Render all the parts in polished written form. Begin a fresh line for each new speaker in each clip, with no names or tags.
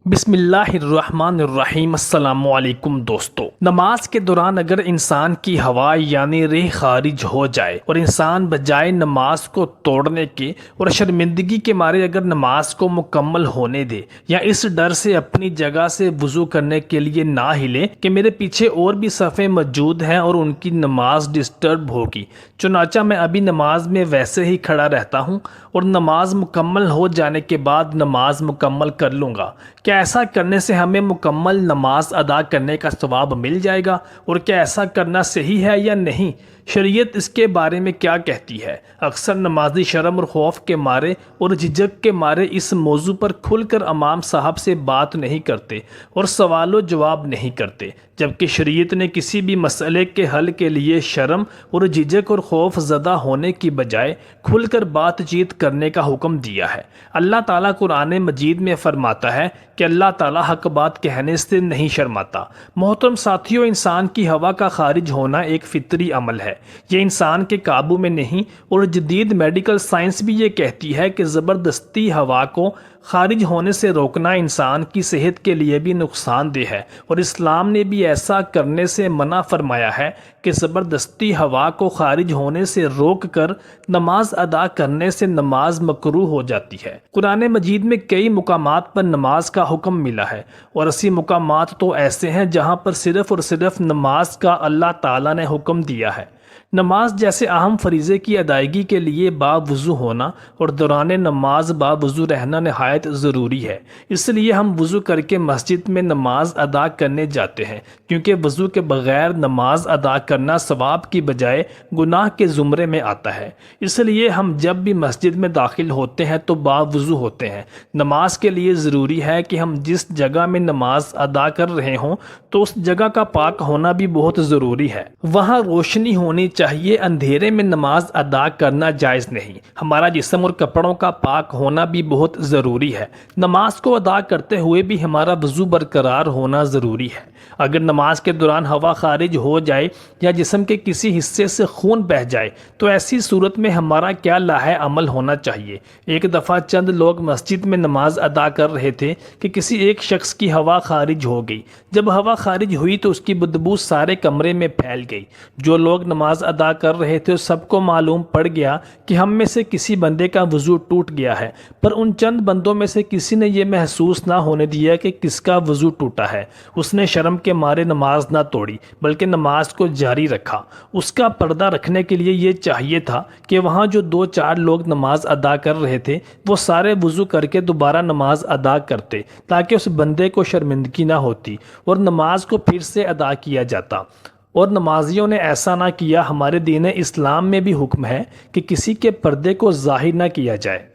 بسم اللہ الرحمن الرحیم۔ السلام علیکم دوستو، نماز کے دوران اگر انسان کی ہوا یعنی ریح خارج ہو جائے اور انسان بجائے نماز کو توڑنے کے اور شرمندگی کے مارے اگر نماز کو مکمل ہونے دے یا اس ڈر سے اپنی جگہ سے وضو کرنے کے لیے نہ ہلے کہ میرے پیچھے اور بھی صفیں موجود ہیں اور ان کی نماز ڈسٹرب ہوگی، چنانچہ میں ابھی نماز میں ویسے ہی کھڑا رہتا ہوں اور نماز مکمل ہو جانے کے بعد نماز مکمل کر لوں گا، کیا ایسا کرنے سے ہمیں مکمل نماز ادا کرنے کا ثواب مل جائے گا؟ اور کیا ایسا کرنا صحیح ہے یا نہیں؟ شریعت اس کے بارے میں کیا کہتی ہے؟ اکثر نمازی شرم اور خوف کے مارے اور جھجک کے مارے اس موضوع پر کھل کر امام صاحب سے بات نہیں کرتے اور سوال و جواب نہیں کرتے، جبکہ شریعت نے کسی بھی مسئلے کے حل کے لیے شرم اور جھجک اور خوف زدہ ہونے کی بجائے کھل کر بات چیت کرنے کا حکم دیا ہے۔ اللہ تعالیٰ قرآن مجید میں فرماتا ہے کہ اللہ تعالیٰ حق بات کہنے سے نہیں شرماتا۔ محترم ساتھیوں، انسان کی ہوا کا خارج ہونا ایک فطری عمل ہے، یہ انسان کے قابو میں نہیں، اور جدید میڈیکل سائنس بھی یہ کہتی ہے کہ زبردستی ہوا کو خارج ہونے سے روکنا انسان کی صحت کے لیے بھی نقصان دہ ہے، اور اسلام نے بھی ایسا کرنے سے منع فرمایا ہے کہ زبردستی ہوا کو خارج ہونے سے روک کر نماز ادا کرنے سے نماز مکروہ ہو جاتی ہے۔ قرآن مجید میں کئی مقامات پر نماز کا حکم ملا ہے، اور اسی مقامات تو ایسے ہیں جہاں پر صرف اور صرف نماز کا اللہ تعالیٰ نے حکم دیا ہے۔ نماز جیسے اہم فریضے کی ادائیگی کے لیے باوضو ہونا اور دوران نماز باوضو رہنا نہایت ضروری ہے، اس لیے ہم وضو کر کے مسجد میں نماز ادا کرنے جاتے ہیں، کیونکہ وضو کے بغیر نماز ادا کرنا ثواب کی بجائے گناہ کے زمرے میں آتا ہے۔ اس لیے ہم جب بھی مسجد میں داخل ہوتے ہیں تو باوضو ہوتے ہیں۔ نماز کے لیے ضروری ہے کہ ہم جس جگہ میں نماز ادا کر رہے ہوں تو اس جگہ کا پاک ہونا بھی بہت ضروری ہے، وہاں روشنی ہونی چاہیے، اندھیرے میں نماز ادا کرنا جائز نہیں۔ ہمارا جسم اور کپڑوں کا پاک ہونا بھی بہت ضروری ہے۔ نماز کو ادا کرتے ہوئے بھی ہمارا وضو برقرار ہونا ضروری ہے۔ اگر نماز کے دوران ہوا خارج ہو جائے یا جسم کے کسی حصے سے خون بہہ جائے تو ایسی صورت میں ہمارا کیا لاحِ عمل ہونا چاہیے؟ ایک دفعہ چند لوگ مسجد میں نماز ادا کر رہے تھے کہ کسی ایک شخص کی ہوا خارج ہو گئی۔ جب ہوا خارج ہوئی تو اس کی بدبو سارے کمرے میں پھیل گئی۔ جو لوگ نماز ادا کر رہے تھے سب کو معلوم پڑ گیا کہ ہم میں سے کسی بندے کا وضو ٹوٹ گیا ہے، پر ان چند بندوں میں سے کسی نے یہ محسوس نہ ہونے دیا کہ کس کا وضو ٹوٹا ہے۔ اس نے شرم کے مارے نماز نہ توڑی بلکہ نماز کو جاری رکھا۔ اس کا پردہ رکھنے کے لیے یہ چاہیے تھا کہ وہاں جو دو چار لوگ نماز ادا کر رہے تھے وہ سارے وضو کر کے دوبارہ نماز ادا کرتے، تاکہ اس بندے کو شرمندگی نہ ہوتی اور نماز کو پھر سے ادا کیا جاتا، اور نمازیوں نے ایسا نہ کیا۔ ہمارے دین اسلام میں بھی حکم ہے کہ کسی کے پردے کو ظاہر نہ کیا جائے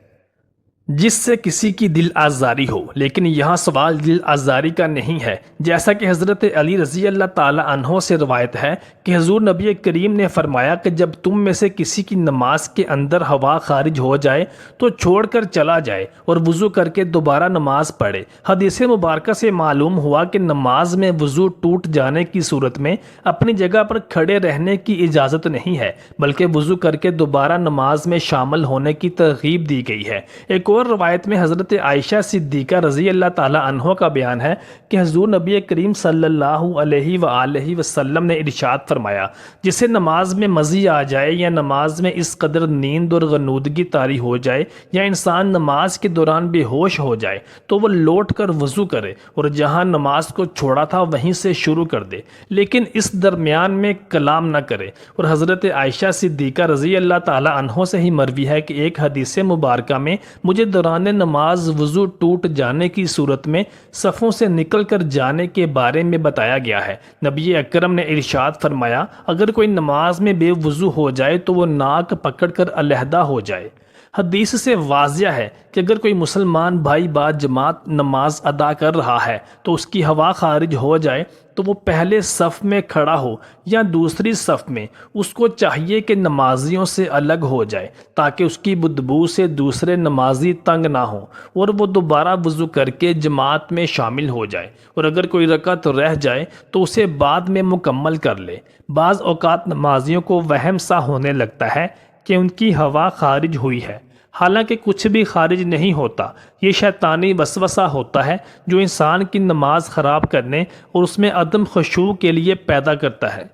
جس سے کسی کی دل آزاری ہو، لیکن یہاں سوال دل آزاری کا نہیں ہے، جیسا کہ حضرت علی رضی اللہ تعالی عنہ سے روایت ہے کہ حضور نبی کریم نے فرمایا کہ جب تم میں سے کسی کی نماز کے اندر ہوا خارج ہو جائے تو چھوڑ کر چلا جائے اور وضو کر کے دوبارہ نماز پڑھے۔ حدیث مبارکہ سے معلوم ہوا کہ نماز میں وضو ٹوٹ جانے کی صورت میں اپنی جگہ پر کھڑے رہنے کی اجازت نہیں ہے، بلکہ وضو کر کے دوبارہ نماز میں شامل ہونے کی ترغیب دی گئی ہے۔ ایک اور روایت میں حضرت عائشہ صدیقہ رضی اللہ تعالی عنہ کا بیان ہے کہ حضور نبی کریم صلی اللہ علیہ وآلہ وسلم نے ارشاد فرمایا، جسے نماز میں مزی آ جائے یا نماز میں اس قدر نیند اور غنودگی طاری ہو جائے یا انسان نماز کے دوران بے ہوش ہو جائے تو وہ لوٹ کر وضو کرے اور جہاں نماز کو چھوڑا تھا وہیں سے شروع کر دے، لیکن اس درمیان میں کلام نہ کرے۔ اور حضرت عائشہ صدیقہ رضی اللہ تعالی عنہ سے ہی مروی ہے کہ ایک حدیث مبارکہ میں مجھے دوران نماز وضو ٹوٹ جانے کی صورت میں صفوں سے نکل کر جانے کے بارے میں بتایا گیا ہے۔ نبی اکرم نے ارشاد فرمایا، اگر کوئی نماز میں بے وضو ہو جائے تو وہ ناک پکڑ کر علیحدہ ہو جائے۔ حدیث سے واضح ہے کہ اگر کوئی مسلمان بھائی با جماعت نماز ادا کر رہا ہے تو اس کی ہوا خارج ہو جائے تو وہ پہلے صف میں کھڑا ہو یا دوسری صف میں، اس کو چاہیے کہ نمازیوں سے الگ ہو جائے تاکہ اس کی بدبو سے دوسرے نمازی تنگ نہ ہوں، اور وہ دوبارہ وضو کر کے جماعت میں شامل ہو جائے، اور اگر کوئی رکعت رہ جائے تو اسے بعد میں مکمل کر لے۔ بعض اوقات نمازیوں کو وہم سا ہونے لگتا ہے کہ ان کی ہوا خارج ہوئی ہے، حالانکہ کچھ بھی خارج نہیں ہوتا، یہ شیطانی وسوسہ ہوتا ہے جو انسان کی نماز خراب کرنے اور اس میں عدم خشوع کے لیے پیدا کرتا ہے۔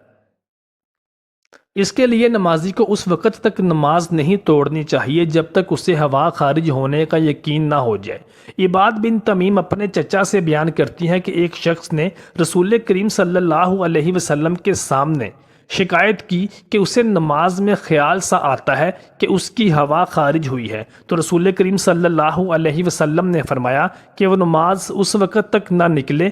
اس کے لیے نمازی کو اس وقت تک نماز نہیں توڑنی چاہیے جب تک اسے ہوا خارج ہونے کا یقین نہ ہو جائے۔ عباد بن تمیم اپنے چچا سے بیان کرتی ہیں کہ ایک شخص نے رسول کریم صلی اللہ علیہ وسلم کے سامنے شکایت کی کہ اسے نماز میں خیال سا آتا ہے کہ اس کی ہوا خارج ہوئی ہے، تو رسول کریم صلی اللہ علیہ وسلم نے فرمایا کہ وہ نماز اس وقت تک نہ نکلے،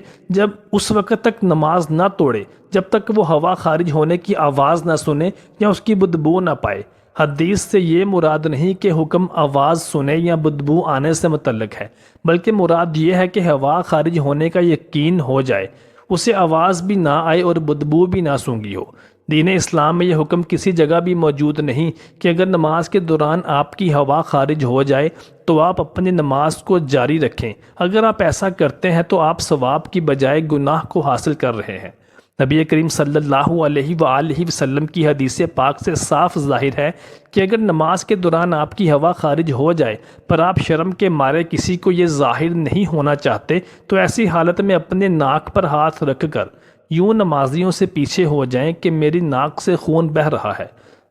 اس وقت تک نماز نہ توڑے جب تک وہ ہوا خارج ہونے کی آواز نہ سنے یا اس کی بدبو نہ پائے۔ حدیث سے یہ مراد نہیں کہ حکم آواز سنے یا بدبو آنے سے متعلق ہے، بلکہ مراد یہ ہے کہ ہوا خارج ہونے کا یقین ہو جائے، اسے آواز بھی نہ آئے اور بدبو بھی نہ سونگھی ہو۔ دین اسلام میں یہ حکم کسی جگہ بھی موجود نہیں کہ اگر نماز کے دوران آپ کی ہوا خارج ہو جائے تو آپ اپنی نماز کو جاری رکھیں۔ اگر آپ ایسا کرتے ہیں تو آپ ثواب کی بجائے گناہ کو حاصل کر رہے ہیں۔ نبی کریم صلی اللہ علیہ وآلہ وسلم کی حدیث پاک سے صاف ظاہر ہے کہ اگر نماز کے دوران آپ کی ہوا خارج ہو جائے پر آپ شرم کے مارے کسی کو یہ ظاہر نہیں ہونا چاہتے تو ایسی حالت میں اپنے ناک پر ہاتھ رکھ کر یوں نمازیوں سے پیچھے ہو جائیں کہ میری ناک سے خون بہہ رہا ہے۔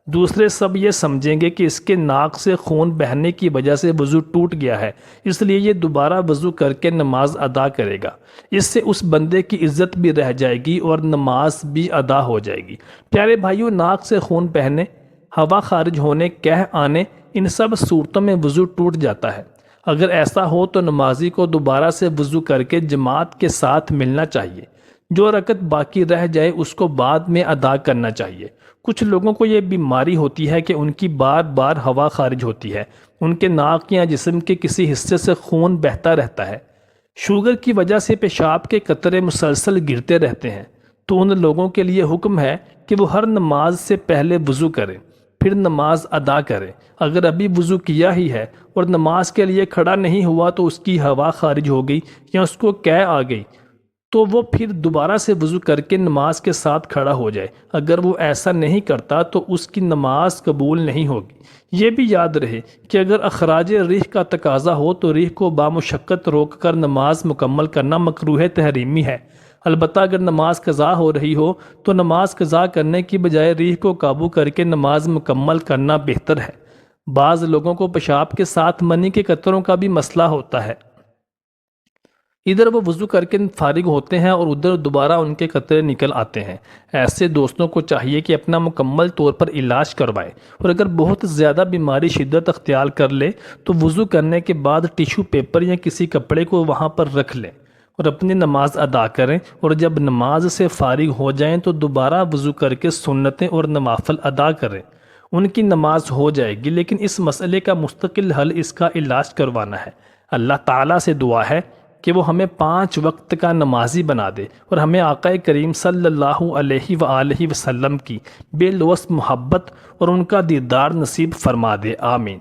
دوسرے سب یہ سمجھیں گے کہ اس کے ناک سے خون بہنے کی وجہ سے وضو ٹوٹ گیا ہے، اس لیے یہ دوبارہ وضو کر کے نماز ادا کرے گا۔ اس سے اس بندے کی عزت بھی رہ جائے گی اور نماز بھی ادا ہو جائے گی۔ پیارے بھائیوں، ناک سے خون بہنے، ہوا خارج ہونے، قح آنے، ان سب صورتوں میں وضو ٹوٹ جاتا ہے۔ اگر ایسا ہو تو نمازی کو دوبارہ سے وضو کر کے جماعت کے ساتھ ملنا چاہیے۔ جو رکعت باقی رہ جائے اس کو بعد میں ادا کرنا چاہیے۔ کچھ لوگوں کو یہ بیماری ہوتی ہے کہ ان کی بار بار ہوا خارج ہوتی ہے، ان کے ناک یا جسم کے کسی حصے سے خون بہتا رہتا ہے۔ شوگر کی وجہ سے پیشاب کے قطرے مسلسل گرتے رہتے ہیں، تو ان لوگوں کے لیے حکم ہے کہ وہ ہر نماز سے پہلے وضو کریں، پھر نماز ادا کریں۔ اگر ابھی وضو کیا ہی ہے اور نماز کے لیے کھڑا نہیں ہوا تو اس کی ہوا خارج ہو گئی یا اس کو قے آ گئی تو وہ پھر دوبارہ سے وضو کر کے نماز کے ساتھ کھڑا ہو جائے۔ اگر وہ ایسا نہیں کرتا تو اس کی نماز قبول نہیں ہوگی۔ یہ بھی یاد رہے کہ اگر اخراج ریح کا تقاضا ہو تو ریح کو بامشقت روک کر نماز مکمل کرنا مکروہ تحریمی ہے۔ البتہ اگر نماز قضا ہو رہی ہو تو نماز قضا کرنے کی بجائے ریح کو قابو کر کے نماز مکمل کرنا بہتر ہے۔ بعض لوگوں کو پیشاب کے ساتھ منی کے قطروں کا بھی مسئلہ ہوتا ہے، ادھر وہ وضو کر کے فارغ ہوتے ہیں اور ادھر دوبارہ ان کے قطرے نکل آتے ہیں۔ ایسے دوستوں کو چاہیے کہ اپنا مکمل طور پر علاج کروائیں، اور اگر بہت زیادہ بیماری شدت اختیار کر لے تو وضو کرنے کے بعد ٹیشو پیپر یا کسی کپڑے کو وہاں پر رکھ لیں اور اپنی نماز ادا کریں، اور جب نماز سے فارغ ہو جائیں تو دوبارہ وضو کر کے سنتیں اور نوافل ادا کریں۔ ان کی نماز ہو جائے گی، لیکن اس مسئلے کا مستقل حل اس کا علاج کروانا ہے۔ اللہ تعالیٰ سے دعا ہے کہ وہ ہمیں 5 وقت کا نمازی بنا دے اور ہمیں آقا کریم صلی اللہ علیہ وآلہ وسلم کی بے لوث محبت اور ان کا دیدار نصیب فرما دے، آمین۔